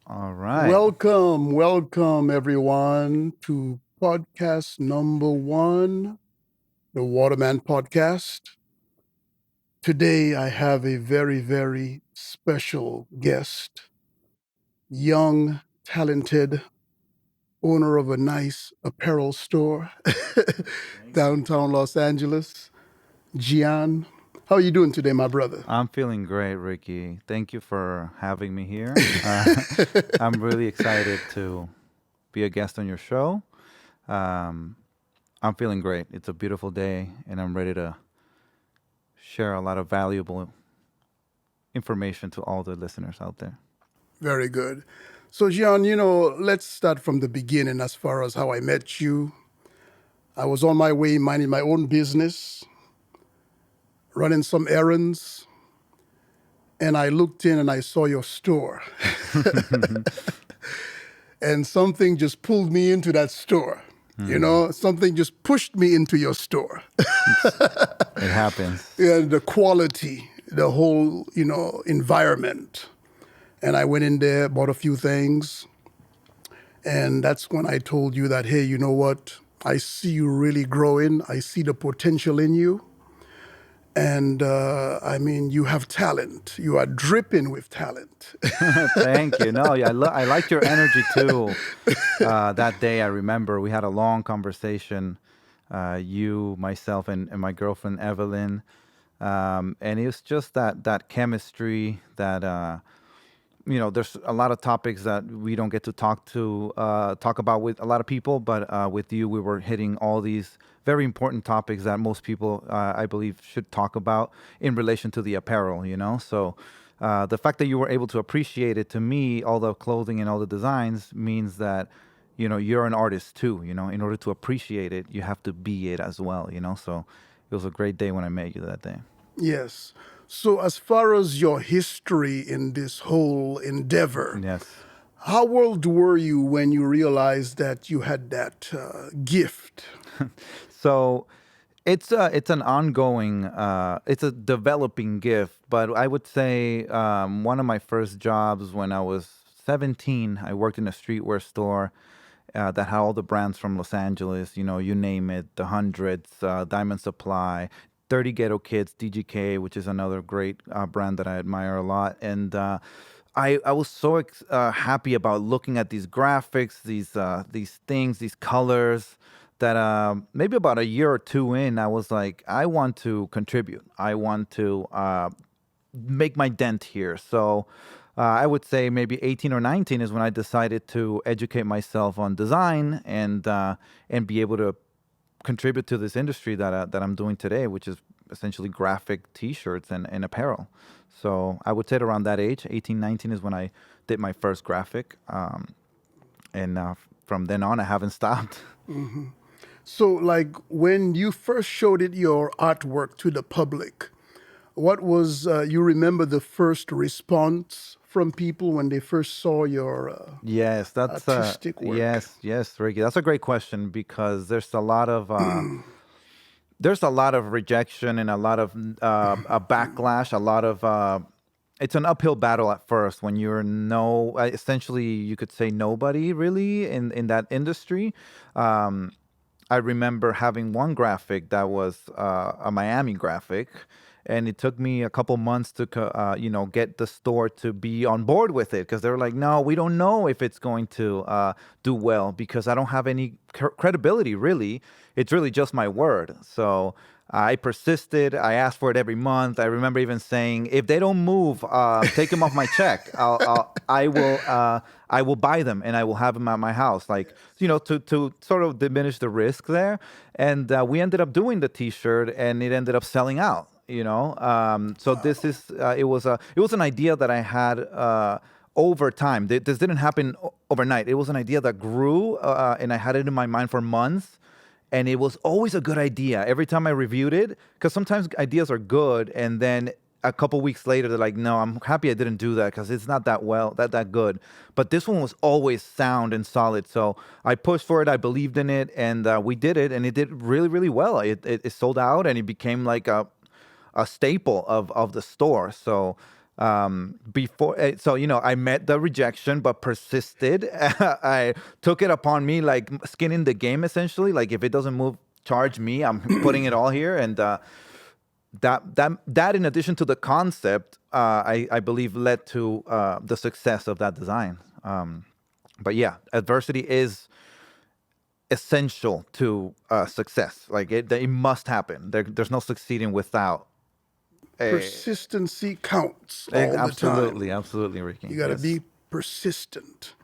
All right. Welcome everyone to podcast number one, the Waterman podcast. Today I have a very special guest, young, talented owner of a nice apparel store downtown Los Angeles, Jeioun. How are you doing today, my brother? I'm feeling great, Ricky. Thank you for having me here. I'm really excited to be a guest on your show. Um, I'm feeling great. It's a beautiful day, and I'm ready to share a lot of valuable information to all the listeners out there. Very good. So, Jean, let's start from the beginning as far as how I met you. I was on my way minding my own business, running some errands, and I looked in and I saw your store. And something just pulled me into that store. Something just pushed me into your store. It happens. And the quality, the whole, environment. And I went in there, bought a few things. And that's when I told you that, hey, you know what? I see you really growing. I see the potential in you. And you have talent. You are dripping with talent. Thank you. No, yeah, I liked your energy too. That day, I remember we had a long conversation, you, myself, and my girlfriend Evelyn, and it was just that chemistry that there's a lot of topics that we don't get to talk about with a lot of people, but with you, we were hitting all these very important topics that most people, I believe, should talk about in relation to the apparel. So the fact that you were able to appreciate it, to me, all the clothing and all the designs means that you're an artist too. In order to appreciate it, you have to be it as well. So it was a great day when I met you that day. Yes. So, as far as your history in this whole endeavor, Yes. how old were you when you realized that you had that gift? So it's an ongoing, it's a developing gift. But I would say one of my first jobs when I was 17, I worked in a streetwear store that had all the brands from Los Angeles. You name it, the Hundreds, Diamond Supply, 30 Ghetto Kids, DGK, which is another great brand that I admire a lot, and. I was so happy about looking at these graphics, these things, these colors, that maybe about a year or two in, I was like, I want to contribute. I want to make my dent here. So I would say maybe 18 or 19 is when I decided to educate myself on design and be able to contribute to this industry that I'm doing today, which is essentially graphic T-shirts and apparel. So I would say around that age, 18, 19 is when I did my first graphic, and from then on, I haven't stopped. So, like when you first showed it your artwork to the public, what was you remember the first response from people when they first saw your Yes, that's artistic work? yes, Ricky. That's a great question because there's a lot of rejection and a lot of a backlash, a lot of it's an uphill battle at first when you're essentially you could say nobody really in that industry. Um, I remember having one graphic that was a Miami graphic, and it took me a couple months to get the store to be on board with it because they were like, no, we don't know if it's going to do well because I don't have any credibility really. It's really just my word. So I persisted. I asked for it every month. I remember even saying, if they don't move, take them off my check. I will buy them and I will have them at my house, like to sort of diminish the risk there. And we ended up doing the T-shirt, and it ended up selling out. So this is it was an idea that I had. Over time, this didn't happen overnight. It was an idea that grew, and I had it in my mind for months, and it was always a good idea every time I reviewed it, because sometimes ideas are good and then a couple weeks later they're like, no, I'm happy I didn't do that because it's not that good. But this one was always sound and solid, so I pushed for it. I believed in it, and we did it, and it did really well. It sold out, and it became like a staple of the store. So Before, so I met the rejection but persisted. I took it upon me, like skin in the game, essentially. Like, if it doesn't move, charge me. I'm putting it all here. And that in addition to the concept, I believe led to the success of that design. But yeah, adversity is essential to success. Like, it must happen. There's no succeeding without a. Persistency counts all the time. Absolutely, absolutely, Ricky. You got to Yes. be persistent.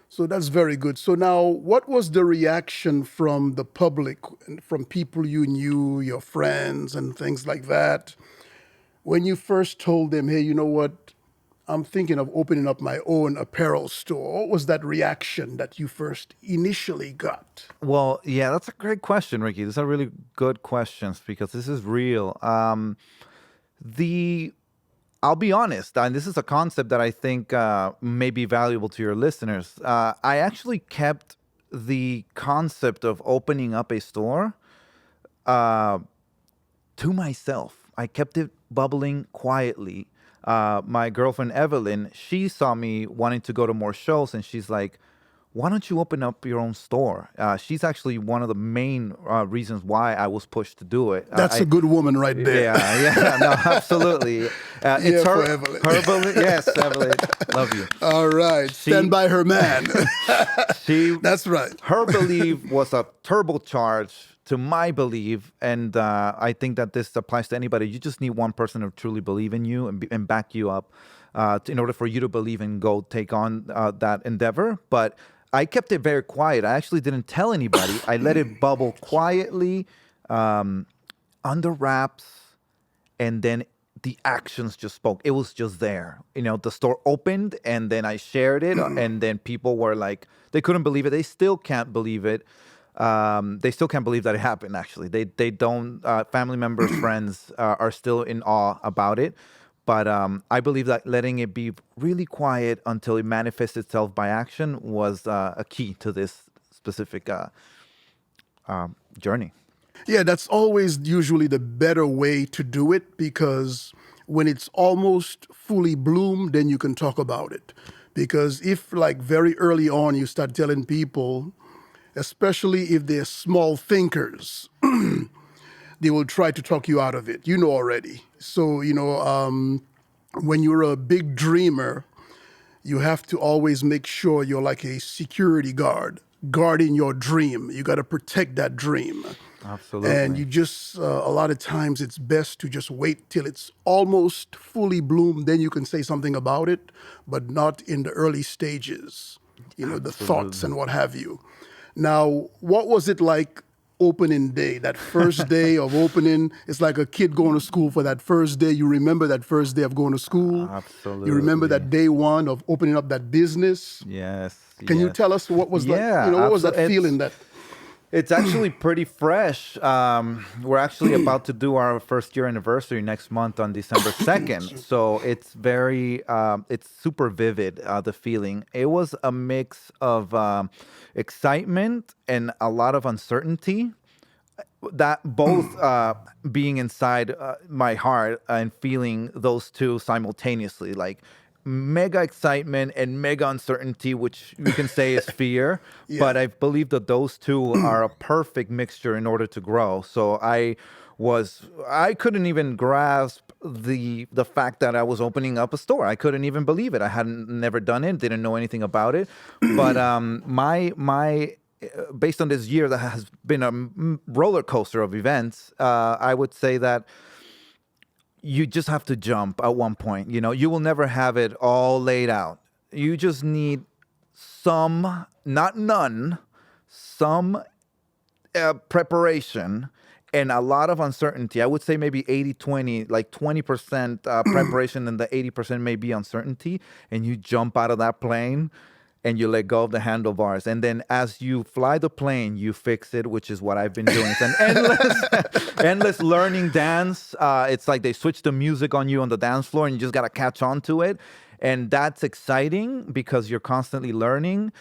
So that's very good. So now, what was the reaction from the public, and from people you knew, your friends, and things like that, when you first told them, hey, you know what? I'm thinking of opening up my own apparel store. What was that reaction that you first initially got? Well, yeah, that's a great question, Ricky. These are really good questions because this is real. The I'll be honest, and this is a concept that I think may be valuable to your listeners. I actually kept the concept of opening up a store uh, to myself. I kept it bubbling quietly. My girlfriend Evelyn, she saw me wanting to go to more shows, and she's like, "Why don't you open up your own store?" She's actually one of the main reasons why I was pushed to do it. That's a good woman right there. Yeah, no, absolutely. It's Yeah, for her, Evelyn. yes, Evelyn, love you. All right. Stand by her man. She, That's right. her belief was a turbocharge to my belief, and I think that this applies to anybody. You just need one person to truly believe in you and back you up in order for you to believe and go take on that endeavor. But I kept it very quiet. I actually didn't tell anybody. I let it bubble quietly, under wraps, and then the actions just spoke. It was just there. The store opened, and then I shared it, and then people were like, they couldn't believe it. They still can't believe it. They still can't believe that it happened. Actually, they don't. Family members, friends are still in awe about it. But I believe that letting it be really quiet until it manifests itself by action was a key to this specific journey. Yeah, that's always usually the better way to do it, because when it's almost fully bloomed, then you can talk about it. Because if, like, very early on, you start telling people, especially if they're small thinkers, they will try to talk you out of it. You know already. So, when you're a big dreamer, you have to always make sure you're like a security guard, guarding your dream. You got to protect that dream. Absolutely. And you just, a lot of times it's best to just wait till it's almost fully bloomed. Then you can say something about it, but not in the early stages, the thoughts and what have you. Now, what was it like opening day, that first day of opening? It's like a kid going to school for that first day. You remember that first day of going to school. Absolutely. You remember that day one of opening up that business. Yes. Can you tell us what was that? What was that feeling that? It's actually pretty fresh. We're actually about to do our first year anniversary next month on December 2nd. So it's it's super vivid, the feeling. It was a mix of excitement and a lot of uncertainty, that both being inside my heart and feeling those two simultaneously, like mega excitement and mega uncertainty, which you can say is fear. Yeah. But I believe that those two are a perfect mixture in order to grow. So I couldn't even grasp the fact that I was opening up a store. I couldn't even believe it. I hadn't never done it, didn't know anything about it. But my based on this year that has been a roller coaster of events, I would say that you just have to jump at one point. You will never have it all laid out. You just need some, not none, some preparation and a lot of uncertainty. I would say maybe 80-20, like 20% preparation and the 80% may be uncertainty. And you jump out of that plane and you let go of the handlebars. And then as you fly the plane, you fix it, which is what I've been doing. It's an endless learning dance. It's like they switch the music on you on the dance floor and you just got to catch on to it. And that's exciting because you're constantly learning.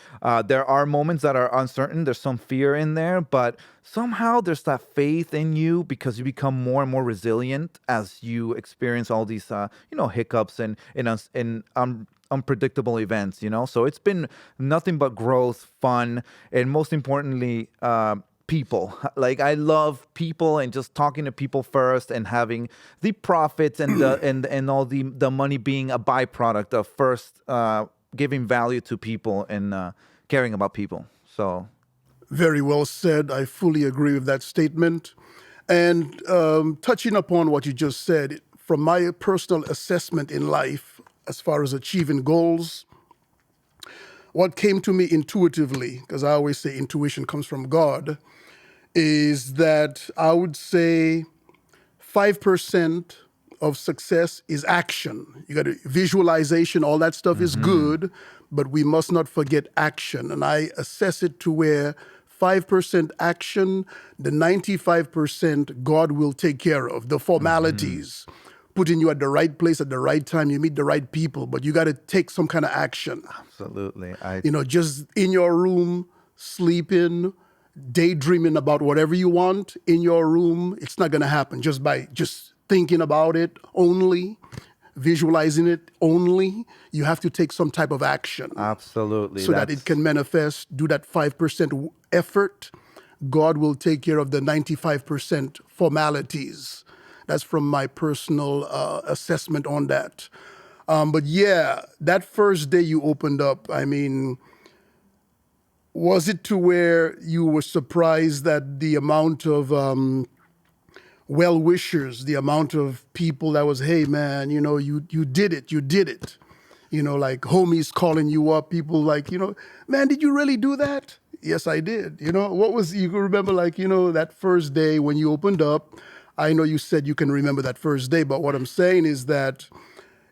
There are moments that are uncertain. There's some fear in there, but somehow there's that faith in you because you become more and more resilient as you experience all these, hiccups and unpredictable events. So it's been nothing but growth, fun, and most importantly, people. Like I love people and just talking to people first and having the profits and the and all the money being a byproduct of first giving value to people and caring about people. So Very well said. I fully agree with that statement. And touching upon what you just said, from my personal assessment in life, as far as achieving goals, what came to me intuitively, because I always say intuition comes from God, is that I would say 5% of success is action. You got to visualization, all that stuff is good, but we must not forget action. And I assess it to where 5% action, the 95% God will take care of, the formalities, putting you at the right place at the right time, you meet the right people, but you got to take some kind of action. absolutely, I Just in your room, sleeping, daydreaming about whatever you want in your room, it's not going to happen just by just thinking about it only, visualizing it only. You have to take some type of action absolutely so that it can manifest. Do that 5% effort. God will take care of the 95% formalities. That's from my personal assessment on that. But yeah, that first day you opened up, I mean, was it to where you were surprised that the amount of well-wishers, the amount of people that was, hey man, you did it, you did it. Like homies calling you up, people like, man, did you really do that? Yes, I did. What was, you can remember like, that first day when you opened up, I know you said you can remember that first day, but what I'm saying is that,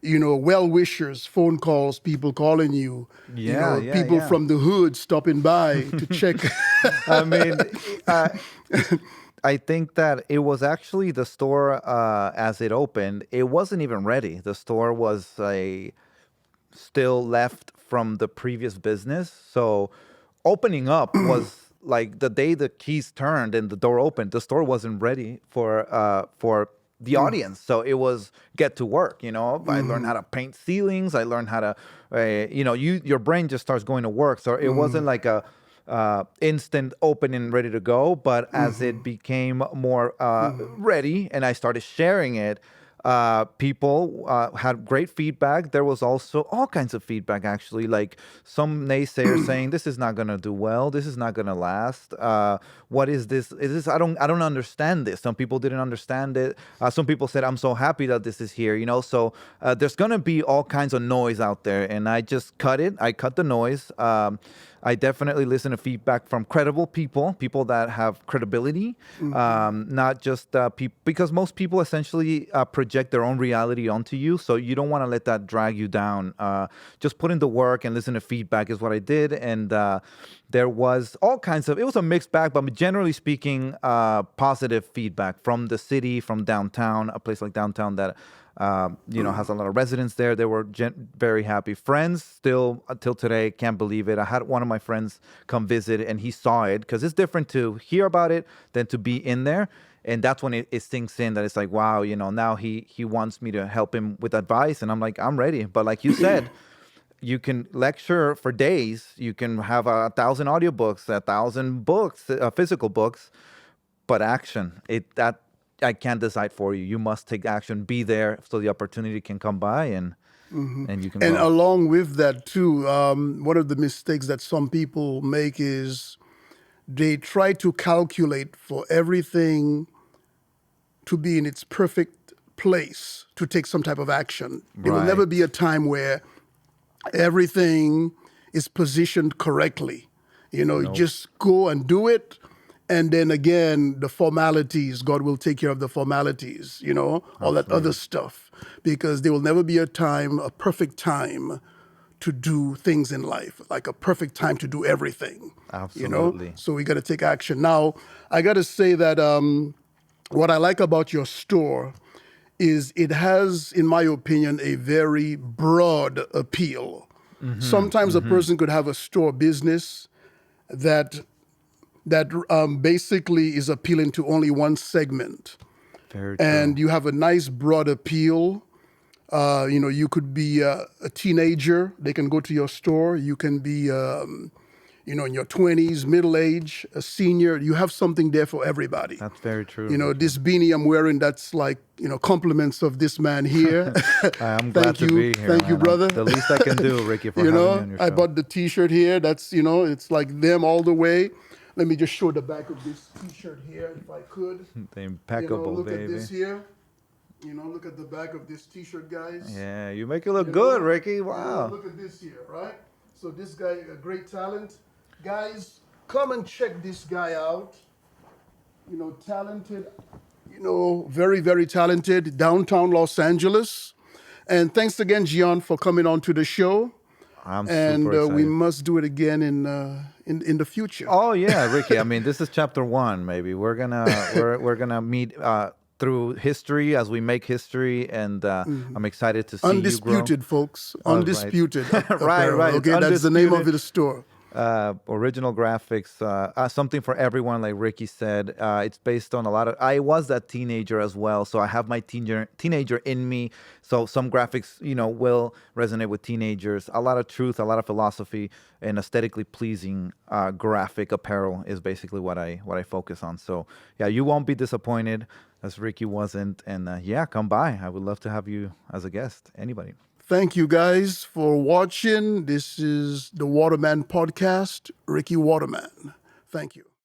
well-wishers, phone calls, people calling you, yeah, yeah, people yeah. from the hood stopping by to check. I mean, I think that it was actually the store as it opened. It wasn't even ready. The store was still left from the previous business. So opening up was like the day the keys turned and the door opened. The store wasn't ready for the audience. So it was get to work. I learned how to paint ceilings. I learned how to, your brain just starts going to work. So it wasn't like a instant open and ready to go. But as it became more ready and I started sharing it, people had great feedback. There was also all kinds of feedback, actually, like some naysayers saying this is not going to do well, this is not going to last. What is this? Is this? I don't understand this. Some people didn't understand it. Some people said, I'm so happy that this is here. So there's going to be all kinds of noise out there, and I just cut it. I cut the noise. I definitely listen to feedback from credible people that have credibility, not just people, because most people essentially project their own reality onto you. So you don't want to let that drag you down. Just put in the work and listen to feedback is what I did. And there was all kinds of, it was a mixed bag, but generally speaking, positive feedback from the city, from downtown, a place like downtown that has a lot of residents there. They were very happy. Friends still until today can't believe it. I had one of my friends come visit and he saw it, because it's different to hear about it than to be in there. And that's when it sinks in that it's like, wow, now he wants me to help him with advice. And I'm like, I'm ready. But like you said, you can lecture for days. You can have 1,000 audiobooks, 1,000 books, physical books, but action, that I can't decide for you. You must take action, be there so the opportunity can come by and you can And grow. along with that too, one of the mistakes that some people make is they try to calculate for everything to be in its perfect place to take some type of action. There will never be Right. a time where everything is positioned correctly. You Nope. just go and do it. And then again, the formalities, God will take care of the formalities, all that other Absolutely. stuff. Because there will never be a perfect time to do things in life, like a perfect time to do everything. Absolutely. So we got to take action. Now, I got to say that what I like about your store is it has, in my opinion, a very broad appeal. Sometimes a person could have a store business that basically is appealing to only one segment, Very and true. you have a nice broad appeal. You could be a teenager; they can go to your store. You can be, in your 20s, middle age, a senior. You have something there for everybody. That's very true, Ricky. This beanie I'm wearing, that's like, compliments of this man here. I'm glad Thank to you. be here, Thank you, man. brother. The least I can do, Ricky, for having me on your I show. bought the t-shirt here. That's, it's like them all the way. Let me just show the back of this t-shirt here, if I could. The impeccable, Look baby. at this here. Look at the back of this t-shirt, guys. Yeah, you make it look good, Ricky. Wow. Look at this here, right? So this guy, a great talent. Guys, come and check this guy out. Talented, very, very talented, downtown Los Angeles. And thanks again, Jeioun, for coming on to the show. I'm And super excited. we must do it again in the future. Oh yeah, Ricky. I mean, this is chapter 1. Maybe we're gonna meet through history as we make history, and I'm excited to see Undisputed, you folks. grow. Undisputed. Right, apparel, right. It's Okay, that's the name of undisputed. the store. Original graphics, something for everyone, like Ricky said. It's based on a lot of. I was that teenager as well, so I have my teenager in me. So some graphics, will resonate with teenagers. A lot of truth, a lot of philosophy, and aesthetically pleasing graphic apparel is basically what I focus on. So yeah, you won't be disappointed, as Ricky wasn't. And yeah, come by. I would love to have you as a guest. Anybody. Thank you guys for watching. This is the Waterman podcast, Ricky Waterman. Thank you.